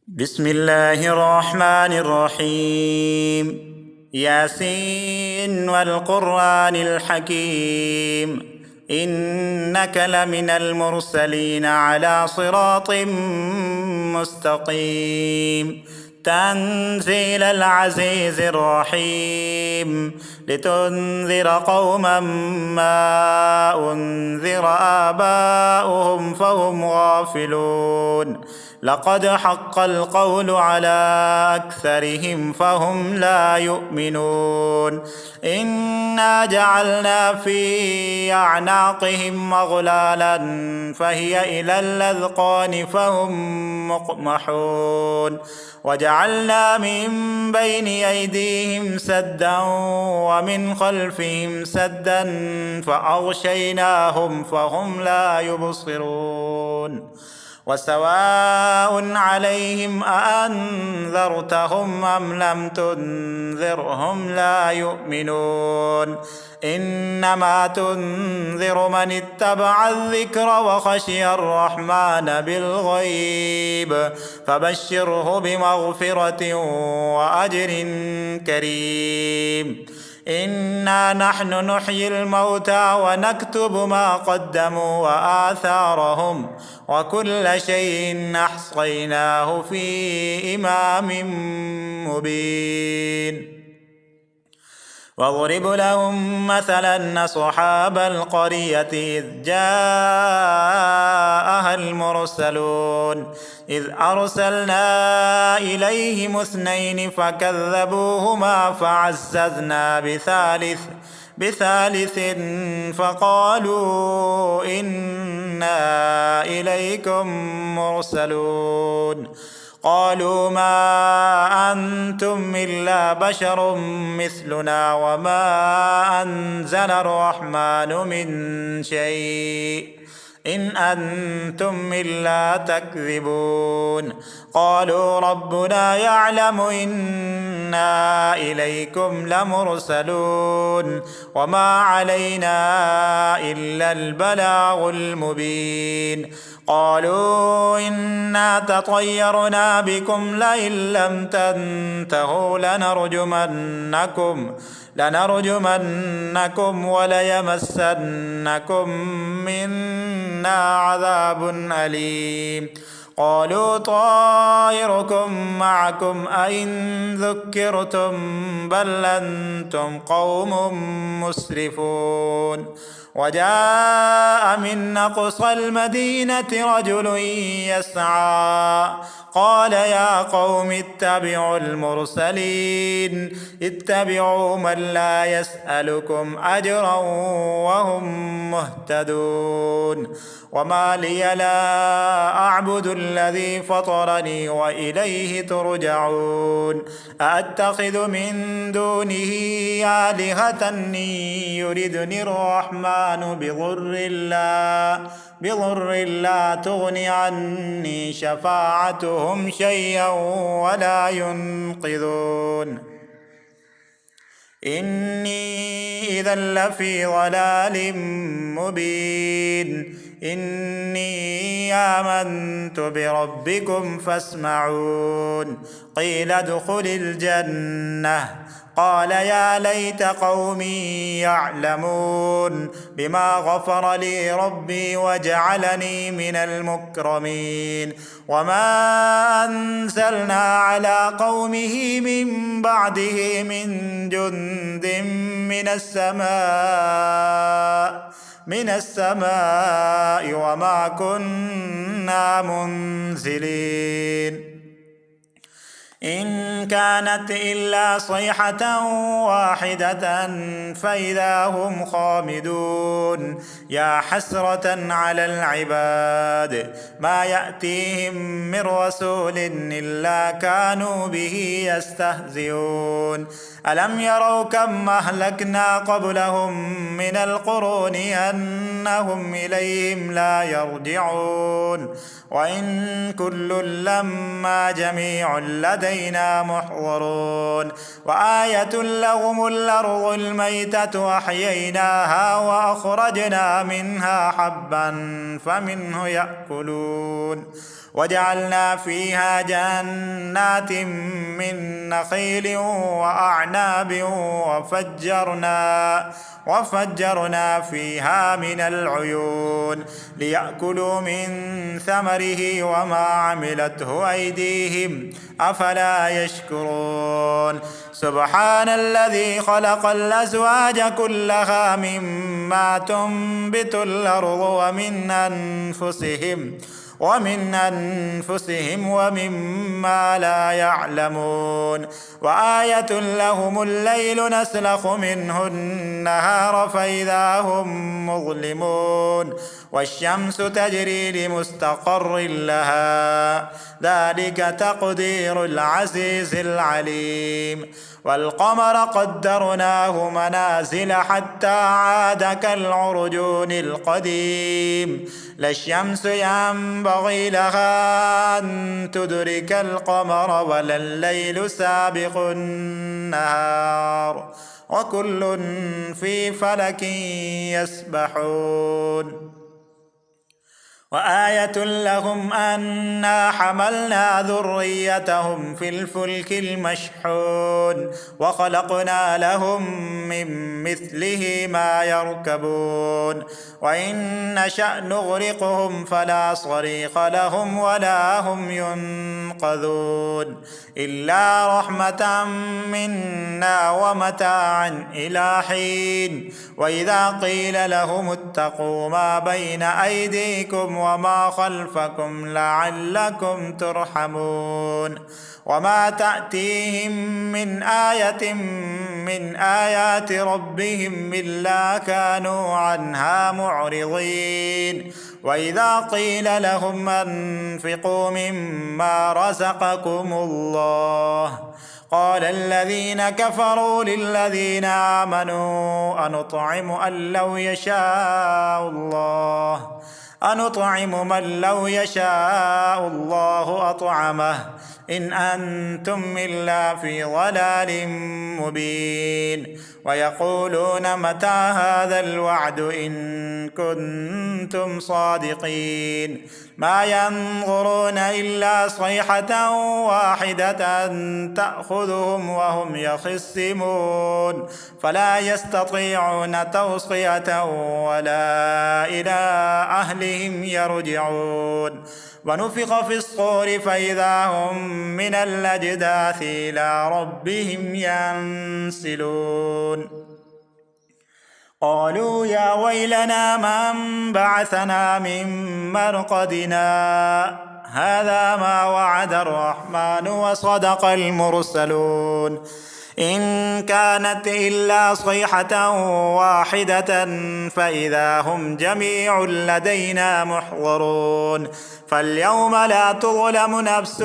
بسم الله الرحمن الرحيم. ياسين والقرآن الحكيم، إنك لمن المرسلين على صراط مستقيم. تنزيل العزيز الرحيم، لتنذر قوما ما أنذر آباؤهم فهم غافلون. لقد حق القول على أكثرهم فهم لا يؤمنون. إنا جعلنا في أعناقهم أغلالا فهي إلى الأذقان فهم مقمحون. وجعلنا من بين أيديهم سدا ومن خلفهم سدا فأغشيناهم فهم لا يبصرون. وسواء عليهم أأنذرتهم أم لم تنذرهم لا يؤمنون. إنما تنذر من اتبع الذكر وخشي الرحمن بالغيب، فبشره بمغفرة وأجر كريم. إنا نحن نحيي الموتى ونكتب ما قدموا وآثارهم، وكل شيء أحصيناه في إمام مبين. واضرب لهم مثلا أصحاب القرية إذ جاءها المرسلون إذ أرسلنا إليهم اثنين فكذبوهما فعززنا بثالث فقالوا إنا إليكم مرسلون. قالوا ما أنتم إلا بشر مثلنا وما أنزل الرحمن من شيء إن أنتم إلا تكذبون. قالوا ربنا يعلم إنا إليكم لمرسلون وما علينا إلا البلاغ المبين. قالوا إنا تطيرنا بكم لئن لم تنتهوا لنرجمنكم وليمسنكم منا عذاب أليم. قالوا طائركم معكم أئن ذكرتم بل أنتم قوم مسرفون. وجاء من أقصى المدينة رجل يسعى قال يا قوم اتبعوا المرسلين اتبعوا من لا يسألكم أجرا وهم مهتدون. وما لي لا أعبد الذي فطرني وإليه ترجعون. أأتخذ من دونه آلهة يردني الرحمن بضر لا تغن عني شفاعتهم شيئا ولا ينقذون. إني إذا لفي ضلال مبين. إني آمنت بربكم فاسمعون. قيل ادخل الجنة قال يا ليت قومي يعلمون بما غفر لي ربي وجعلني من المكرمين. وما أنزلنا على قومه من بعده من جند من السماء وما كنا منزلين. إن كانت إلا صيحة واحدة فإذا هم خامدون. يا حسرة على العباد ما يأتيهم من رسول إلا كانوا به يستهزئون. ألم يروا كم أهلكنا قبلهم من القرون أنهم إليهم لا يرجعون. وإن كل لما جميع لدينا محضرون. وآية لهم الأرض الميتة أحييناها وأخرجنا منها حبا فمنه يأكلون وجعلنا فيها جنات من نخيل وأعناب وفجرنا فيها من العيون ليأكلوا من ثمره وما عملته أيديهم أفلا يشكرون سبحان الذي خلق الأزواج كلها مما تنبت الأرض ومن أنفسهم ومما لا يعلمون وآية لهم الليل نسلخ منه النهار فإذا هم مظلمون والشمس تجري لمستقر لها ذلك تقدير العزيز العليم والقمر قدرناه منازل حتى عاد كالعرجون القديم لا الشمس ينبغي لها أن تدرك القمر ولا الليل سابق النهار وكل في فلك يسبحون وآية لهم أنا حملنا ذريتهم في الفلك المشحون وخلقنا لهم من مثله ما يركبون وإن نشأ نغرقهم فلا صريخ لهم ولا هم ينقذون إلا رحمة منا ومتاعا إلى حين وإذا قيل لهم اتقوا ما بين أيديكم وما خلفكم لعلكم ترحمون وما تأتيهم من آية من آيات ربهم إلا كانوا عنها معرضين وإذا قيل لهم أنفقوا مما رزقكم الله قال الذين كفروا للذين آمنوا أنطعم من لو يشاء الله أطعمه إن أنتم إلا في ضلال مبين ويقولون متى هذا الوعد إن كنتم صادقين ما ينظرون إلا صيحة واحدة تأخذهم وهم يخصمون فلا يستطيعون توصية ولا إلى أهلهم يرجعون ونفخ في الصور فإذا هم من الأجداث إلى ربهم ينسلون قالوا يا ويلنا من بعثنا من مرقدنا هذا ما وعد الرحمن وصدق المرسلون إن كانت إلا صيحة واحدة فإذا هم جميع لدينا محضرون فاليوم لا تظلم نفس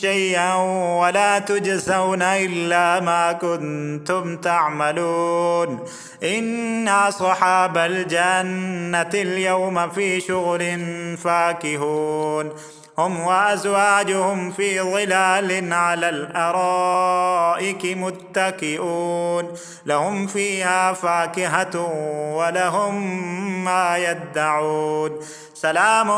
شيئا ولا تجزون إلا ما كنتم تعملون إنا أصحاب الجنة اليوم في شغل فاكهون هم وأزواجهم في ظلال على الأرائك متكئون لهم فيها فاكهة ولهم ما يدعون سلام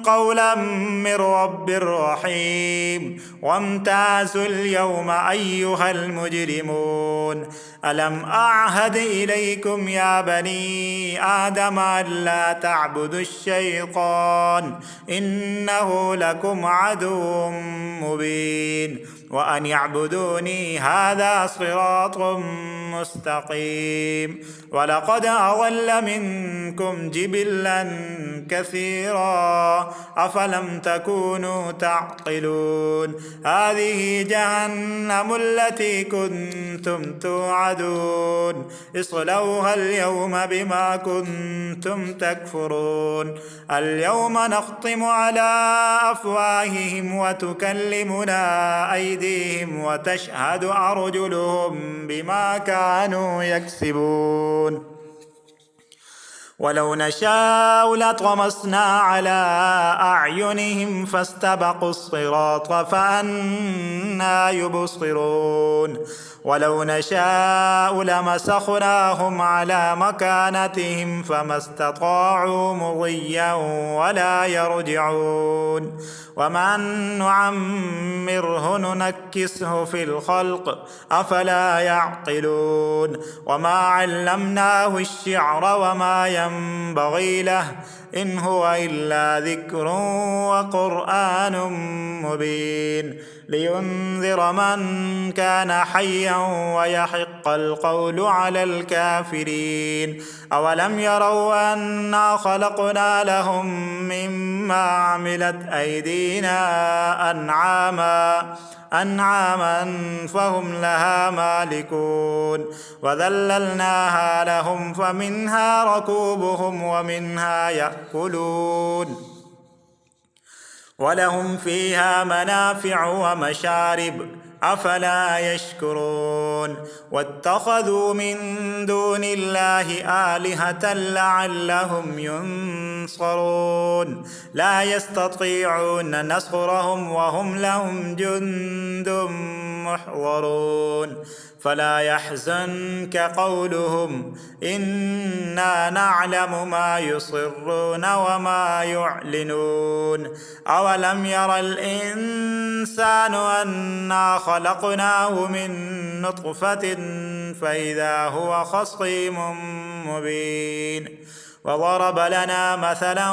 قولا من رب رحيم وامتازوا اليوم أيها المجرمون ألم أعهد إليكم يا بني آدم ألا تعبدوا الشيطان إنه لكم عدو مبين وأن يعبدوني هذا صراط مستقيم ولقد أضل منكم جبلا كثيرا أفلم تكونوا تعقلون هذه جهنم التي كنتم توعدون اصلوها اليوم بما كنتم تكفرون اليوم نختم على أفواههم وتكلمنا أيديهم وتشهد أرجلهم بما كانوا يكسبون ولو نشاء لطمسنا على أعينهم فاستبقوا الصراط فأنى يبصرون ولو نشاء لمسخناهم على مكانتهم فما استطاعوا مضيا ولا يرجعون ومن نعمره ننكسه في الخلق أفلا يعقلون وما علمناه الشعر وما ينبغي له إن هو إلا ذكر وقرآن مبين لينذر من كان حيا ويحق القول على الكافرين أولم يروا أنا خلقنا لهم مما عملت أيدينا أنعاما فهم لها مالكون وذللناها لهم فمنها ركوبهم ومنها يأكلون ولهم فيها منافع ومشارب أفلا يشكرون واتخذوا من دون الله آلهة لعلهم ينصرون لا يستطيعون نصرهم وهم لهم جند محضرون فلا يحزنك قولهم إنا نعلم ما يصرون وما يعلنون أولم ير الإنسان أنا خلقناه من نطفة فإذا هو خصيم مبين وضرب لنا مثلا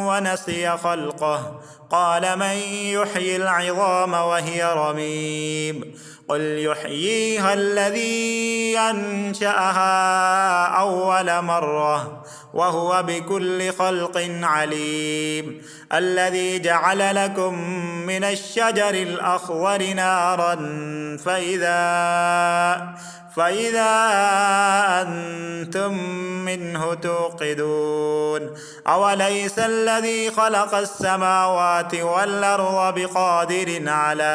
ونسي خلقه قال من يحيي العظام وهي رميم قل يحييها الذي أنشأها أول مرة وهو بكل خلق عليم الذي جعل لكم من الشجر الأخضر نارا فإذا أنتم منه توقدون أوليس الذي خلق السماوات والأرض بقادر على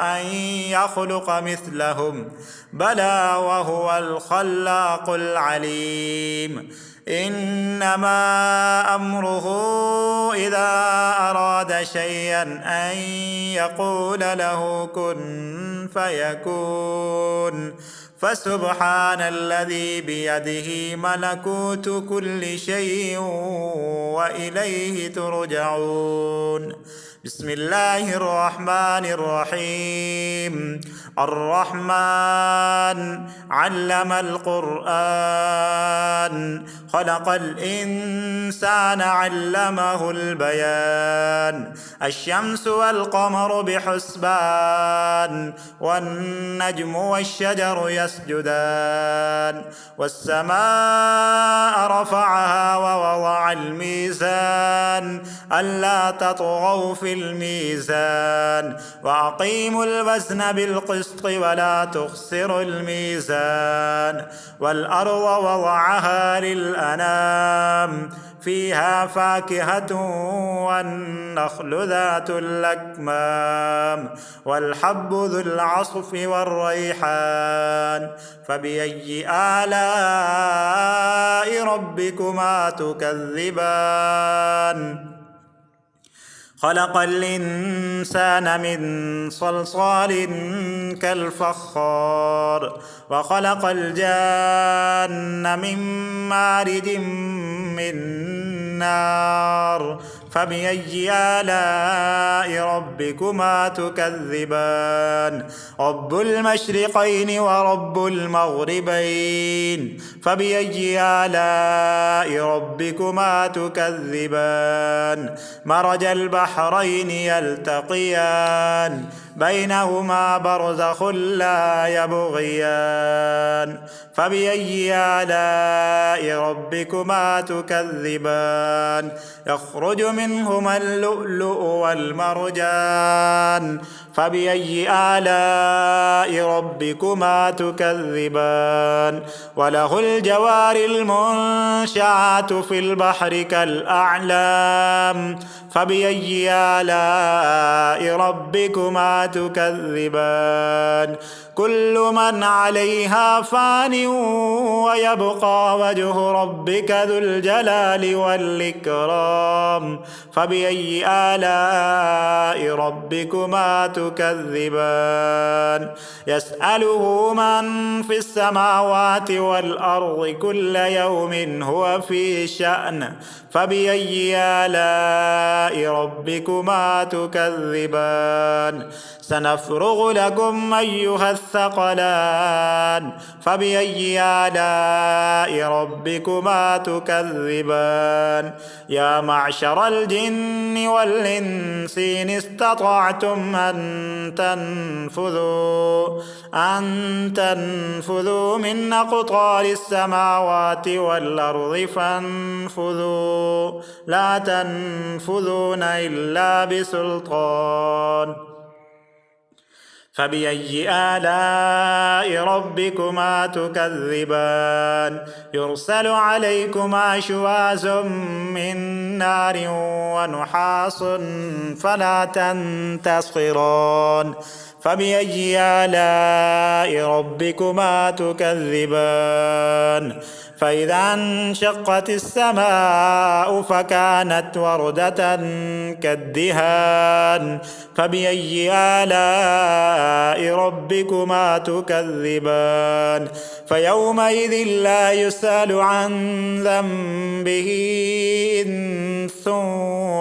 أن يخلق مثلهم بلى وهو الخلاق العليم إنما أمره إذا أراد شيئا أن يقول له كن فيكون فسبحان الذي بيده ملكوت كل شيء وإليه ترجعون بسم الله الرحمن الرحيم الرحمن علم القرآن خلق الإنسان علمه البيان الشمس والقمر بحسبان والنجم والشجر يسجدان والسماء رفعها ووضع الميزان ألا تطغوا في الميزان وأقيموا الوزن بالقسط ولا تخسروا الميزان والأرض وضعها للأنام فيها فاكهة والنخل ذات الأكمام والحب ذو العصف والريحان فبأي آلاء ربكما تكذبان خلق الإنسان من صلصال كالفخار وخلق الجان من مارد من نار فبأي آلاء ربكما تكذبان رب المشرقين ورب المغربين فبأي آلاء ربكما تكذبان مرج البحرين يلتقيان بينهما برزخ لا يبغيان فبأي آلاء ربكما تكذبان يخرج منهما اللؤلؤ والمرجان فبأي آلاء ربكما تكذبان وله الجوار المنشآت في البحر كالأعلام فبأي آلاء ربكما تكذبان كل من عليها فان ويبقى وجه ربك ذو الجلال والإكرام فبأي آلاء ربكما تكذبان يسأله من في السماوات والأرض كل يوم هو في شأن فبأي آلاء ربكما تكذبان سنفرغ لكم أيها الثقلان فبأي آلاء ربكما تكذبان يا معشر الجن والإنس إن استطعتم أن تنفذوا من أقطار السماوات والأرض فانفذوا لا تنفذون إلا بسلطان فبأي آلاء ربكما تكذبان يرسل عليكما شواظ من نار ونحاس فلا تنتصران فبأي آلاء ربكما تكذبان فإذا انشقت السماء فكانت وردة كالدهان فبأي آلاء ربكما تكذبان فيومئذ لا يسأل عن ذنبه إنس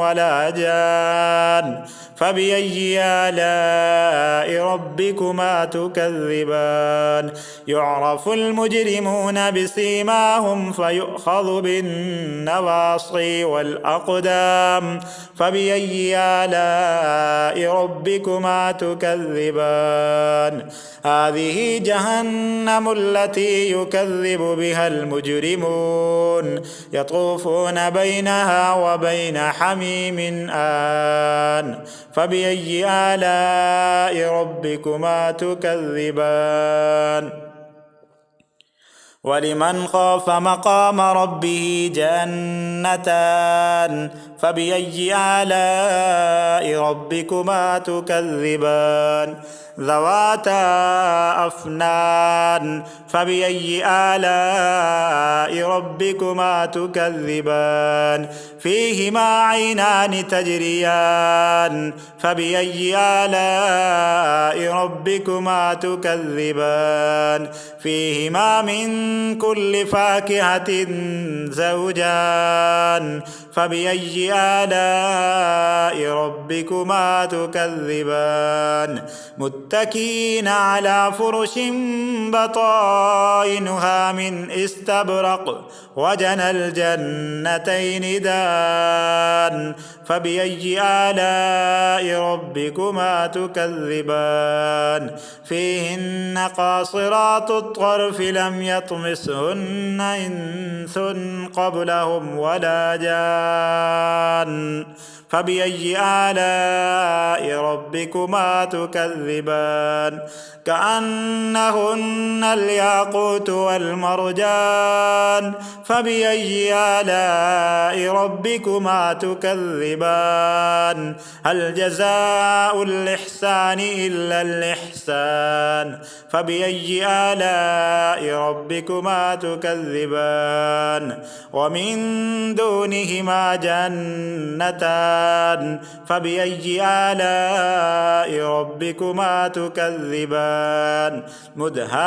ولا جان فبأي آلاء ربكما تكذبان يعرف المجرمون بسيماهم فيؤخذ بالنواصي والأقدام فبأي آلاء ربكما تكذبان هذه جهنم التي يكذب بها المجرمون يطوفون بينها وبين حميم آن فبأي آلاء ربكما تكذبان ولمن خاف مقام ربه جنتان فبأي آلاء ربكما تكذبان ذواتا أفنان فبأي آلاء ربكما تكذبان فيهما عينان تجريان فبأي آلاء ربكما تكذبان فيهما من كل فاكهة زوجان فبأي آلاء ربكما تكذبان متكئين على فرش بطائنها من استبرق وجنى الجنتين دان فبأي آلاء ربكما تكذبان فيهن قاصرات الطرف لم يطمسهن إنس قبلهم ولا جان فبأي آلاء ربكما تكذبان كأنهن الياقوت والمرجان فبأي آلاء ربكما تكذبان هل جزاء الإحسان إلا الإحسان فبأي آلاء ربكما تكذبان ومن دونهما جنتان فبأي آلاء ربكما تكذبان مدهامتان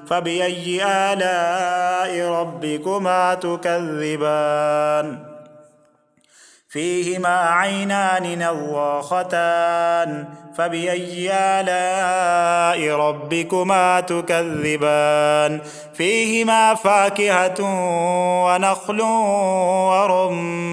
فبأي آلاء ربكما تكذبان فيهما عينان نضاختان فبأي آلاء ربكما تكذبان فيهما فاكهة ونخل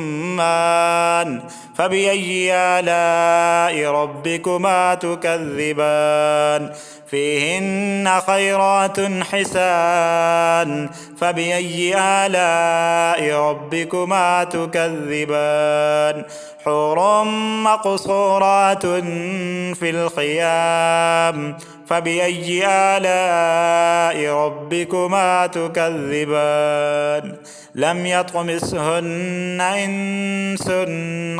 ورمان فبأي آلاء ربكما تكذبان فيهن خيرات حسان فبأي آلاء ربكما تكذبان حور مقصورات في الخيام فبأي آلاء ربكما تكذبان لم يطمثهن إنس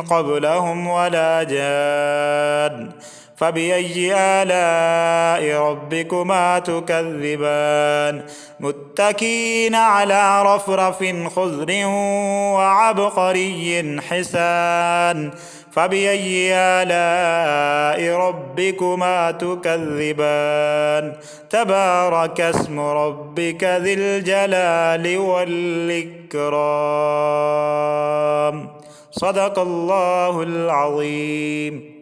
قبلهم ولا جان فبأي آلاء ربكما تكذبان متكئين على رفرف خضر وعبقري حسان فبأي آلاء ربكما تكذبان تبارك اسم ربك ذي الجلال والإكرام صدق الله العظيم.